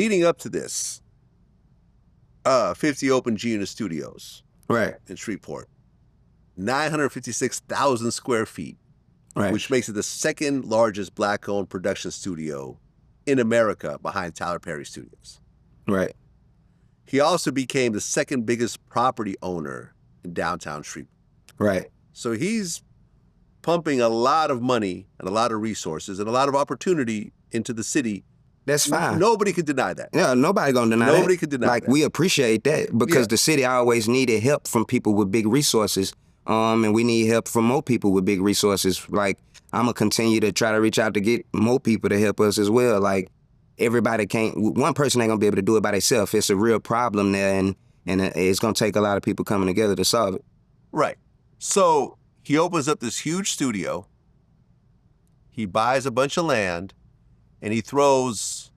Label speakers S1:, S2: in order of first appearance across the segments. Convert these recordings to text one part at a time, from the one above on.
S1: leading up to this, 50 open G-Unit studios.
S2: Right.
S1: In Shreveport. 956,000 square feet.
S2: Right.
S1: Which makes it the second largest Black-owned production studio in America behind Tyler Perry Studios.
S2: Right.
S1: He also became the second biggest property owner in downtown Shreveport.
S2: Right.
S1: So he's pumping a lot of money and a lot of resources and a lot of opportunity into the city.
S2: That's fine.
S1: Nobody can deny that.
S2: Yeah, nobody gonna deny that.
S1: Nobody can deny that.
S2: We appreciate that because the city always needed help from people with big resources. And we need help from more people with big resources. Like, I'm gonna continue to try to reach out to get more people to help us as well. Like, everybody one person ain't gonna be able to do it by themselves. It's a real problem there, and it's gonna take a lot of people coming together to solve it.
S1: Right. So he opens up this huge studio. He buys a bunch of land, and he throws,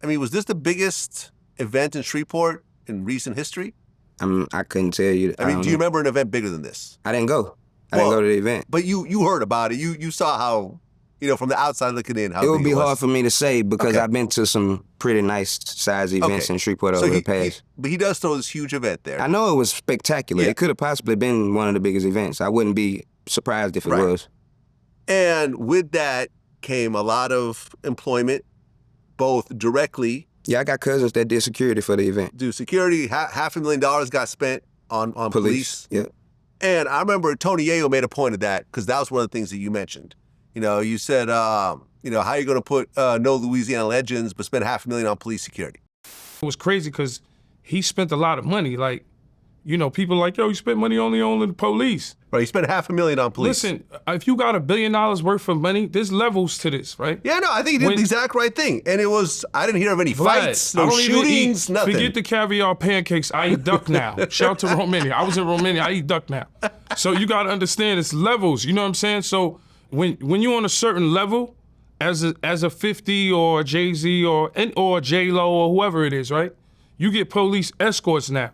S1: I mean, was this the biggest event in Shreveport in recent history?
S2: I couldn't tell you.
S1: I mean, do you remember an event bigger than this?
S2: I didn't go. I didn't go to the event.
S1: But you heard about it. You saw how, from the outside looking in, how
S2: it would
S1: big
S2: be
S1: it was.
S2: hard for me to say because I've been to some pretty nice size events in Shreveport over the past.
S1: But he does throw this huge event there.
S2: I know it was spectacular.
S1: Yeah.
S2: It could have possibly been one of the biggest events. I wouldn't be surprised if it was.
S1: And with that came a lot of employment, both directly.
S2: Yeah, I got cousins that did security for the event.
S1: Do security, $500,000 got spent on police.
S2: Yeah.
S1: And I remember Tony Yayo made a point of that because that was one of the things that you mentioned. You said, how are you going to put no Louisiana legends but spend $500,000 on police security?
S3: It was crazy because he spent a lot of money. Like, people are like, yo, you spent money only on the police.
S1: Right, he spent $500,000 on police.
S3: Listen, if you got $1 billion worth of money, there's levels to this, right?
S1: Yeah, no, I think he did the exact right thing. And I didn't hear of any fights, no shootings, nothing.
S3: Forget the caviar pancakes, I eat duck now. Shout out to Romania. I was in Romania, I eat duck now. So you gotta understand it's levels, you know what I'm saying? So when you're on a certain level, as a 50 or a Jay-Z or J-Lo or whoever it is, right? You get police escorts now.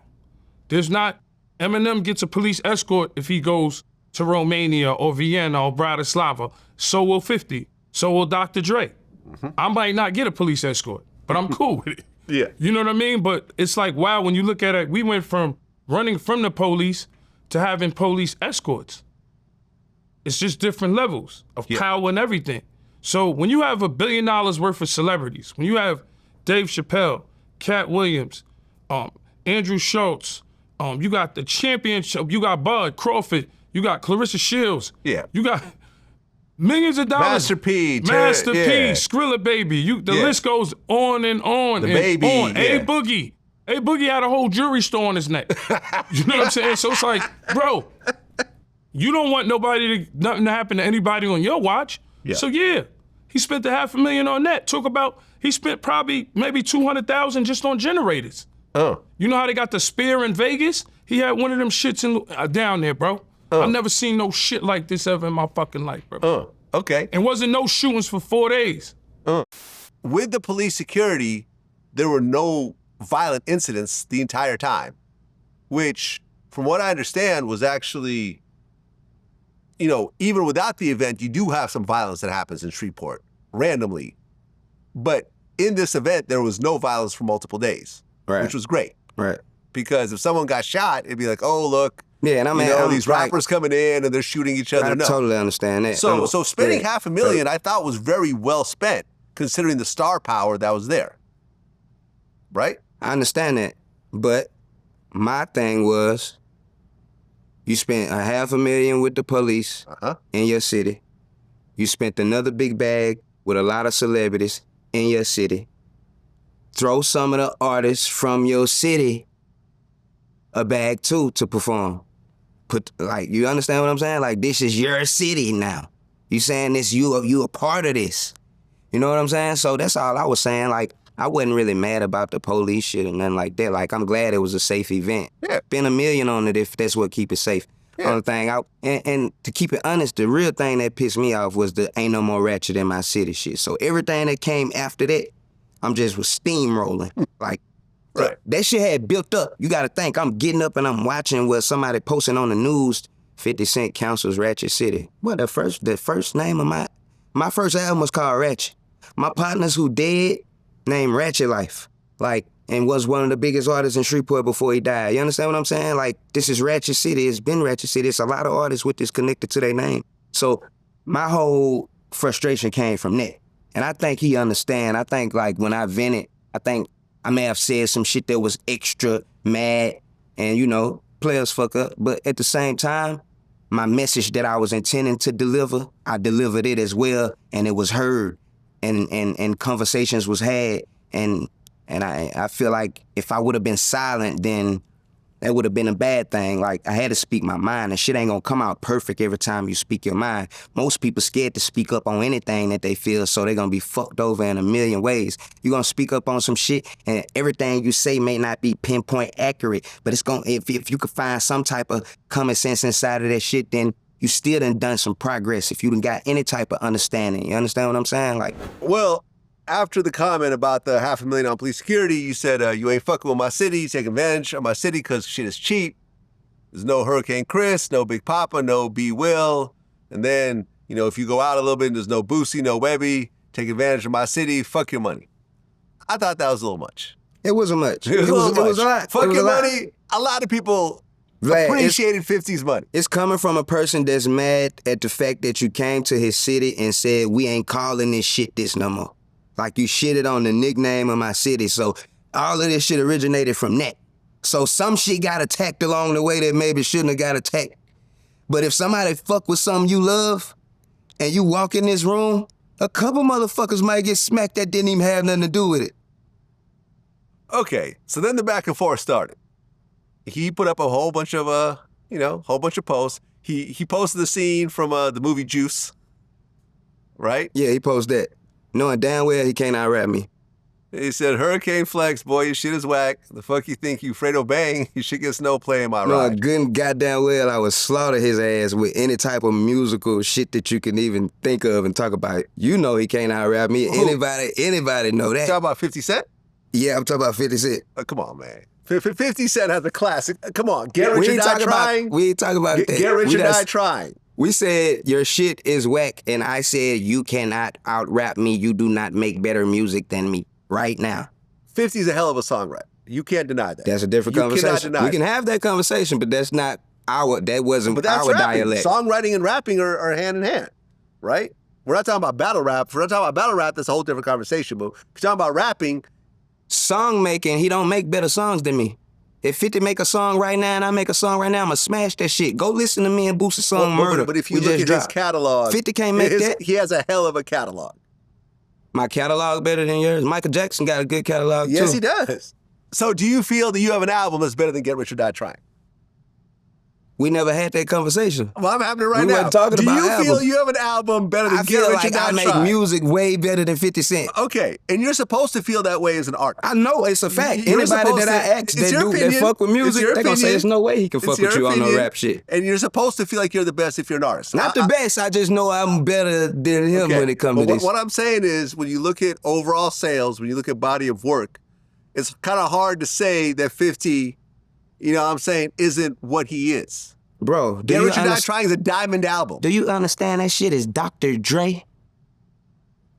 S3: There's not, Eminem gets a police escort if he goes to Romania or Vienna or Bratislava. So will 50. So will Dr. Dre. Mm-hmm. I might not get a police escort, but I'm cool with it.
S1: Yeah.
S3: You know what I mean? But it's like, wow, when you look at it, we went from running from the police to having police escorts. It's just different levels of power and everything. So when you have $1 billion worth of celebrities, when you have Dave Chappelle, Cat Williams, Andrew Schultz, you got the championship, you got Bud Crawford, you got Clarissa Shields.
S1: Yeah.
S3: You got millions of dollars.
S1: Master P.
S3: Skrilla Baby. The list goes on and on.
S1: The
S3: and
S1: Baby.
S3: On. A-Boogie. A-Boogie had a whole jewelry store on his neck. You know what I'm saying? So it's like, bro, you don't want nothing to happen to anybody on your watch.
S1: Yeah.
S3: So he spent the $500,000 on that. He spent probably maybe $200,000 just on generators. You know how they got the Spear in Vegas? He had one of them shits down there, bro. I've never seen no shit like this ever in my fucking life, bro.
S1: Okay.
S3: And wasn't no shootings for 4 days.
S1: With the police security, there were no violent incidents the entire time, which, from what I understand, was actually, even without the event, you do have some violence that happens in Shreveport, randomly. But in this event, there was no violence for multiple days.
S2: Right.
S1: Which was great.
S2: Right.
S1: Because if someone got shot, it'd be like, oh, look,
S2: yeah, and I'm
S1: these rappers coming in and they're shooting each other.
S2: I totally understand that.
S1: So spending $500,000, I thought was very well spent, considering the star power that was there. Right?
S2: I understand that. But my thing was, you spent $500,000 with the police in your city. You spent another big bag with a lot of celebrities in your city. Throw some of the artists from your city a bag too to perform. You understand what I'm saying? Like, this is your city now. You saying this, you a part of this. You know what I'm saying? So that's all I was saying. Like, I wasn't really mad about the police shit or nothing like that. Like, I'm glad it was a safe event.
S1: Yeah.
S2: Spend $1 million on it if that's what keep it safe.
S1: Yeah.
S2: Only thing and to keep it honest, the real thing that pissed me off was the ain't no more Ratchet in my city shit. So everything that came after that, I'm just was steamrolling. Like,
S1: right.
S2: That shit had built up. You gotta think, I'm getting up and I'm watching what somebody posting on the news, 50 Cent cancels Ratchet City. Well, the first name of my first album was called Ratchet. My partners who dead, named Ratchet Life. Like, and was one of the biggest artists in Shreveport before he died. You understand what I'm saying? Like, this is Ratchet City. It's been Ratchet City. It's a lot of artists with this connected to their name. So my whole frustration came from that. And I think he understand. I think, like, when I vented, I think I may have said some shit that was extra mad and, you know, players fuck up. But at the same time, my message that I was intending to deliver, I delivered it as well, and it was heard, and conversations was had, and I feel like if I would have been silent, then that would have been a bad thing. Like, I had to speak my mind, and shit ain't gonna come out perfect every time you speak your mind. Most people scared to speak up on anything that they feel, so they're gonna be fucked over in a million ways. You're gonna speak up on some shit, and everything you say may not be pinpoint accurate, but it's gonna, if you could find some type of common sense inside of that shit, then you still done some progress if you done got any type of understanding. You understand what I'm saying? Like,
S1: well, after the comment about the $500,000 on police security, you said, you ain't fucking with my city, you take advantage of my city because shit is cheap. There's no Hurricane Chris, no Big Papa, no B Will. And then, you know, if you go out a little bit and there's no Boosie, no Webby, take advantage of my city, fuck your money. I thought that was a little much.
S2: It wasn't much.
S1: It was a lot. Fuck your money.
S2: A
S1: lot of people
S2: Vlad,
S1: appreciated 50's money.
S2: It's coming from a person that's mad at the fact that you came to his city and said, we ain't calling this shit this no more. Like, you shitted on the nickname of my city. So all of this shit originated from that. So some shit got attacked along the way that maybe shouldn't have got attacked. But if somebody fuck with something you love and you walk in this room, a couple motherfuckers might get smacked that didn't even have nothing to do with it.
S1: Okay, so then the back and forth started. He put up a whole bunch of, whole bunch of posts. He posted the scene from the movie Juice, right?
S2: Yeah, he posted that. Knowing damn well he can't out-rap me.
S1: He said, Hurricane Flex, boy, your shit is whack. The fuck you think, you Fredo Bang? You should get snow playing my ride.
S2: Knowing good and goddamn well I would slaughter his ass with any type of musical shit that you can even think of and talk about. You know he can't out-rap me.
S1: Who?
S2: Anybody know that.
S1: You talking about 50 Cent?
S2: Yeah, I'm talking about 50 Cent.
S1: Come on, man. 50 Cent has a classic. Come on, Get Rich or Die Trying.
S2: We ain't talking about that.
S1: Get Rich or Die Trying.
S2: We said your shit is whack, and I said you cannot out-rap me. You do not make better music than me right now.
S1: 50's a hell of a songwriter. You can't deny that.
S2: That's a different conversation.
S1: Cannot deny
S2: we can have that conversation, but that's not that wasn't our dialect.
S1: Songwriting and rapping are hand in hand, right? We're not talking about battle rap. If we're not talking about battle rap, that's a whole different conversation. But if you're talking about rapping,
S2: song making, he don't make better songs than me. If 50 make a song right now and I make a song right now, I'm going to smash that shit. Go listen to me and Boost's song Murder.
S1: But if you look at his catalog,
S2: 50 can't make that.
S1: He has a hell of a catalog.
S2: My catalog better than yours? Michael Jackson got a good catalog, too.
S1: Yes, he does. So do you feel that you have an album that's better than Get Rich or Die Trying?
S2: We never had that conversation.
S1: Well, I'm having it right now.
S2: We weren't talking about albums.
S1: Do you feel you have an album better than Get Rich or Die Trying?
S2: I feel like I make music way better than 50 Cent.
S1: Okay, and you're supposed to feel that way as an artist.
S2: I know, it's a fact. Anybody that I ask that fuck with music, they're going to say there's no way he can fuck with you on no rap shit.
S1: And you're supposed to feel like you're the best if you're an artist.
S2: Not the best, I just know I'm better than him when it comes to this.
S1: What I'm saying is, when you look at overall sales, when you look at body of work, it's kind of hard to say that 50, you know what I'm saying, isn't what he is.
S2: Bro,
S1: Get Rich or Die Trying is a diamond album.
S2: Do you understand that shit is Dr. Dre?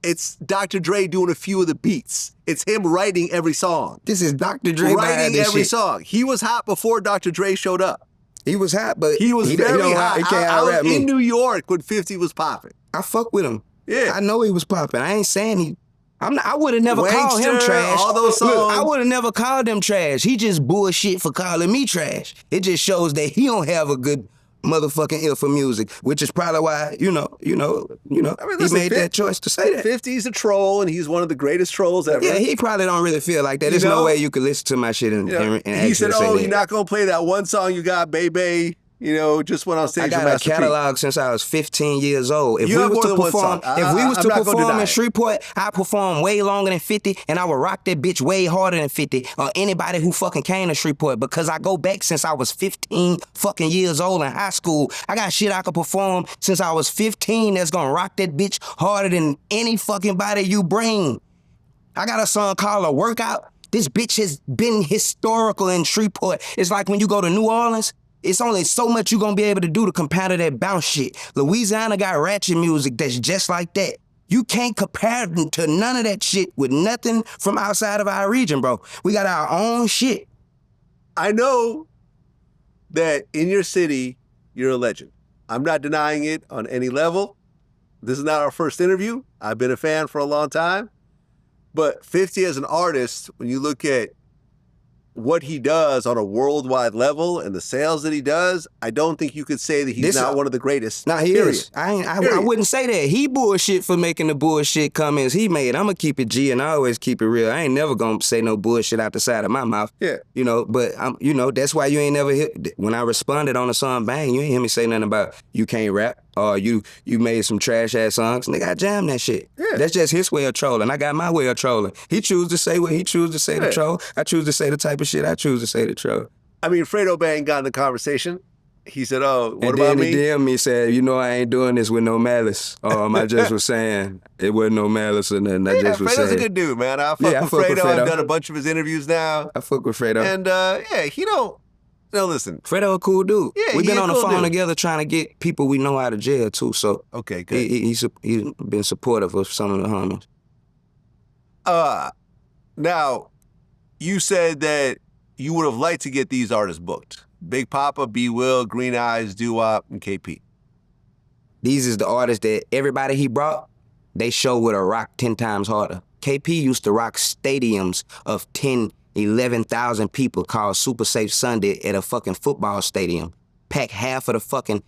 S1: It's Dr. Dre doing a few of the beats. It's him writing every song.
S2: This is Dr. Dre
S1: writing every song. He was hot before Dr. Dre showed up.
S2: He was hot, but
S1: he was very hot.
S2: He can't
S1: I was
S2: me.
S1: In New York when 50 was popping.
S2: I fuck with him.
S1: Yeah.
S2: I know he was popping. I ain't saying he... I would have never called him trash.
S1: All those songs.
S2: Look, I would have never called him trash. He just bullshit for calling me trash. It just shows that he don't have a good motherfucking ear for music, which is probably why, I mean, listen, he made that choice to say that.
S1: 50's a troll, and he's one of the greatest trolls ever.
S2: Yeah, he probably don't really feel like that. There's no way you could listen to my shit and
S1: he said, "Oh, you're not gonna play that one song you got, baby." Just went on stage.
S2: I got a catalog since I was 15 years old. If we was to perform in Shreveport, I perform way longer than 50, and I would rock that bitch way harder than 50 or anybody who fucking came to Shreveport, because I go back since I was 15 fucking years old in high school. I got shit I could perform since I was 15 that's gonna rock that bitch harder than any fucking body you bring. I got a song called A Workout. This bitch has been historical in Shreveport. It's like when you go to New Orleans, it's only so much you're gonna be able to do to compound that bounce shit. Louisiana got ratchet music that's just like that. You can't compare to none of that shit with nothing from outside of our region, bro. We got our own shit.
S1: I know that in your city, you're a legend. I'm not denying it on any level. This is not our first interview. I've been a fan for a long time. But 50 as an artist, when you look at what he does on a worldwide level and the sales that he does, I don't think you could say that he's not one of the greatest.
S2: Nah, he is. I wouldn't say that. He bullshit for making the bullshit comments he made. I'm going to keep it G and I always keep it real. I ain't never going to say no bullshit out the side of my mouth.
S1: Yeah.
S2: You know, but, that's why you ain't never hit, when I responded on a song, bang, you ain't hear me say nothing about you can't rap or you made some trash-ass songs. Nigga, I jammed that shit.
S1: Yeah.
S2: That's just his way of trolling. I got my way of trolling. He choose to say what he choose to say to troll. I choose to say the type of shit I choose to say to troll.
S1: I mean, Fredo Bang got in the conversation. He said, oh, what
S2: and
S1: about
S2: me?
S1: And
S2: then he DM'd me, said, I ain't doing this with no malice. I just was saying it wasn't no malice or nothing. I just was
S1: Fredo's
S2: saying.
S1: a good dude, man. I fuck with Fredo. I've done a bunch of his interviews now.
S2: I fuck with Fredo.
S1: And, he don't... No, listen.
S2: Fredo a cool dude.
S1: Yeah,
S2: We've been on the phone
S1: dude.
S2: Together trying to get people we know out of jail, too. So
S1: okay, good.
S2: He's been supportive of some of the homies.
S1: Now, you said that you would have liked to get these artists booked. Big Papa, B. Will, Green Eyes, Doo-Wop, and KP.
S2: These is the artists that everybody he brought, they show would have rocked 10 times harder. KP used to rock stadiums of 10, 11,000 people called Super Safe Sunday at a fucking football stadium. Pack half of the fucking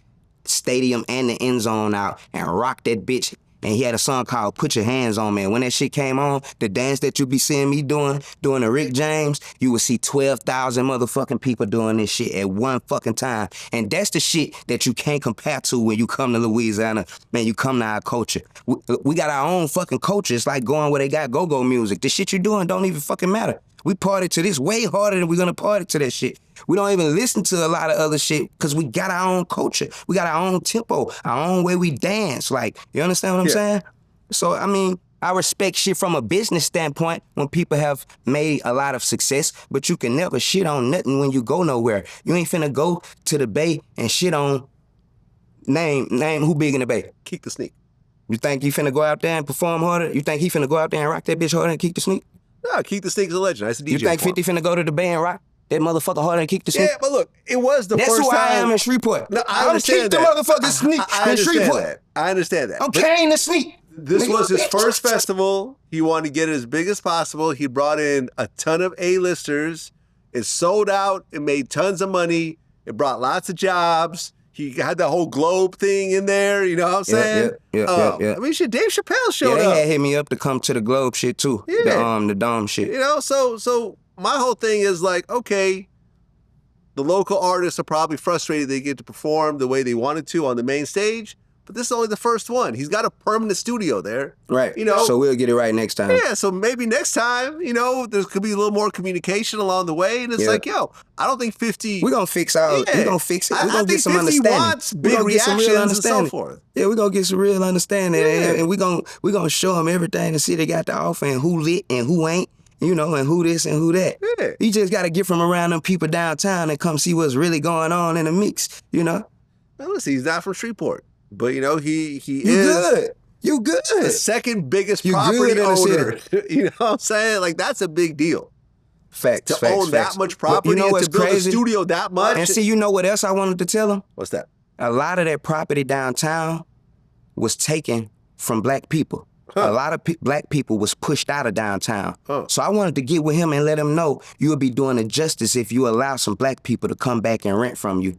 S2: stadium and the end zone out and rock that bitch. And he had a song called Put Your Hands On Me. And when that shit came on, the dance that you be seeing me doing the Rick James, you would see 12,000 motherfucking people doing this shit at one fucking time. And that's the shit that you can't compare to when you come to Louisiana. Man, you come to our culture. We got our own fucking culture. It's like going where they got go-go music. The shit you doing don't even fucking matter. We party to this way harder than we're gonna party to that shit. We don't even listen to a lot of other shit because we got our own culture. We got our own tempo, our own way we dance. Like, you understand what I'm saying? So, I mean, I respect shit from a business standpoint when people have made a lot of success, but you can never shit on nothing when you go nowhere. You ain't finna go to the Bay and shit on, name who big in the Bay?
S1: Keep the Sneak.
S2: You think you finna go out there and perform harder? You think he finna go out there and rock that bitch harder and Keep the Sneak?
S1: No, Keep the Sneak's a legend. That's a DJ.
S2: You think 50 finna go to the Bay and rock that motherfucker harder and Keep the Sneak?
S1: Yeah, but look, it was the
S2: That's
S1: first
S2: who
S1: time.
S2: I am in Shreveport.
S1: No, I understand
S2: that. I'm Keep the motherfucking Sneak in Shreveport.
S1: I understand that.
S2: I'm carrying the Sneak.
S1: This was his first festival. He wanted to get it as big as possible. He brought in a ton of A-listers. It sold out. It made tons of money. It brought lots of jobs. He had the whole globe thing in there, you know what I'm saying?
S2: Yeah.
S1: I mean, shit, Dave Chappelle showed
S2: Yeah,
S1: up.
S2: they had hit me up to come to the globe shit too.
S1: Yeah.
S2: The dome shit.
S1: You know, so my whole thing is like, okay, the local artists are probably frustrated they get to perform the way they wanted to on the main stage, but this is only the first one. He's got a permanent studio there.
S2: Right.
S1: You know?
S2: So we'll get it right next time.
S1: Yeah, so maybe next time, you know, there could be a little more communication along the way. And it's like, yo, I don't think 50...
S2: We're going to fix our... We're going to fix it. We're going to get some understanding.
S1: Wants big reactions and so forth.
S2: Yeah, we're going to get some real understanding.
S1: Yeah.
S2: And we're going to show them everything the city got to offer and who lit and who ain't. You know, and who this and who that.
S1: Yeah.
S2: You just got to get from around them people downtown and come see what's really going on in the mix, you know?
S1: Now, listen, he's not from Shreveport. But, you know, he
S2: You
S1: is...
S2: good. You good.
S1: The second biggest
S2: You
S1: property
S2: good in the
S1: owner.
S2: city.
S1: You know what I'm saying? Like, that's a big deal.
S2: Facts,
S1: to own that much property,
S2: you know
S1: and to build
S2: crazy?
S1: a studio that much.
S2: And see, you know what else I wanted to tell him?
S1: What's that?
S2: A lot of that property downtown was taken from black people. A lot of black people was pushed out of downtown. So I wanted to get with him and let him know you would be doing it justice if you allow some black people to come back and rent from you.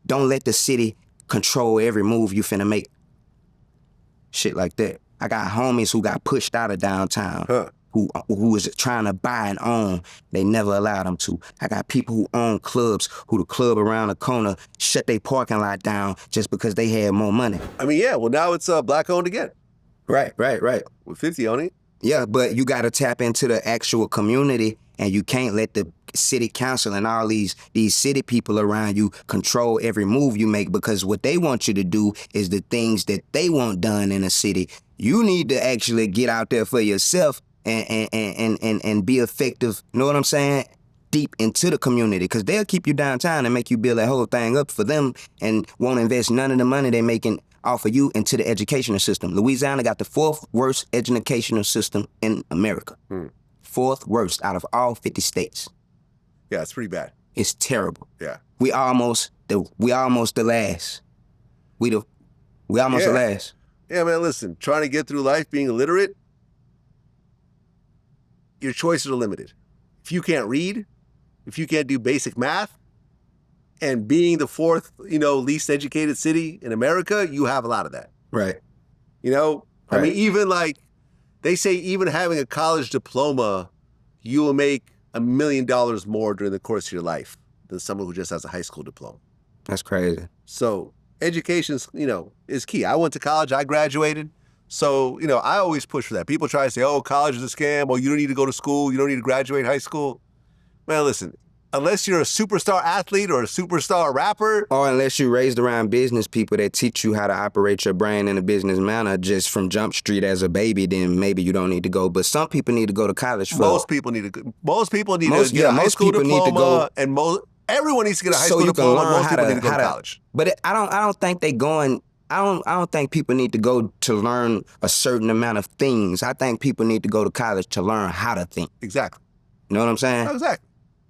S2: Don't let the city control every move you finna make. Shit like that. I got homies who got pushed out of downtown, who was trying to buy and own. They never allowed them to. I got people who own clubs, who the club around the corner shut their parking lot down just because they had more money.
S1: I mean, yeah, well, now it's black owned again.
S2: Right.
S1: With 50 on it.
S2: Yeah, but you got to tap into the actual community, and you can't let the city council and all these city people around you control every move you make, because what they want you to do is the things that they want done in a city. You need to actually get out there for yourself and be effective, you know what I'm saying, deep into the community, because they'll keep you downtown and make you build that whole thing up for them and won't invest none of the money they making off of you into the educational system. Louisiana got the 4th worst educational system in America. 4th worst out of all 50 states.
S1: Yeah, it's pretty bad.
S2: It's terrible.
S1: Yeah.
S2: We almost the last. We almost the last.
S1: Yeah, man, listen, trying to get through life being illiterate, your choices are limited. If you can't read, if you can't do basic math, and being the 4th, least educated city in America, you have a lot of that.
S2: Right.
S1: I mean, even like, they say even having a college diploma, you will make $1 million more during the course of your life than someone who just has a high school diploma.
S2: That's crazy.
S1: So education, is key. I went to college, I graduated. So, I always push for that. People try to say, oh, college is a scam. Oh, you don't need to go to school. You don't need to graduate high school. Man, listen, unless you're a superstar athlete or a superstar rapper.
S2: Or unless you raised around business people that teach you how to operate your brain in a business manner just from Jump Street as a baby, then maybe you don't need to go. But some people need to go to college for.
S1: Most people need to get a high school diploma. And everyone needs to get a high school diploma. Most people need to go to college.
S2: But I don't think they going. I don't think people need to go to learn a certain amount of things. I think people need to go to college to learn how to think.
S1: Exactly.
S2: You know what I'm saying?
S1: Exactly.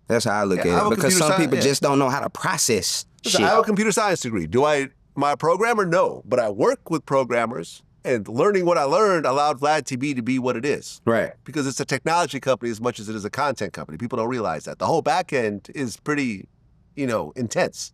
S2: That's how I look at it. Because some people just don't know how to process shit.
S1: I have a computer science degree. Am I a programmer? No. But I work with programmers, and learning what I learned allowed Vlad TV to be what it is.
S2: Right.
S1: Because it's a technology company as much as it is a content company. People don't realize that. The whole back end is pretty, intense.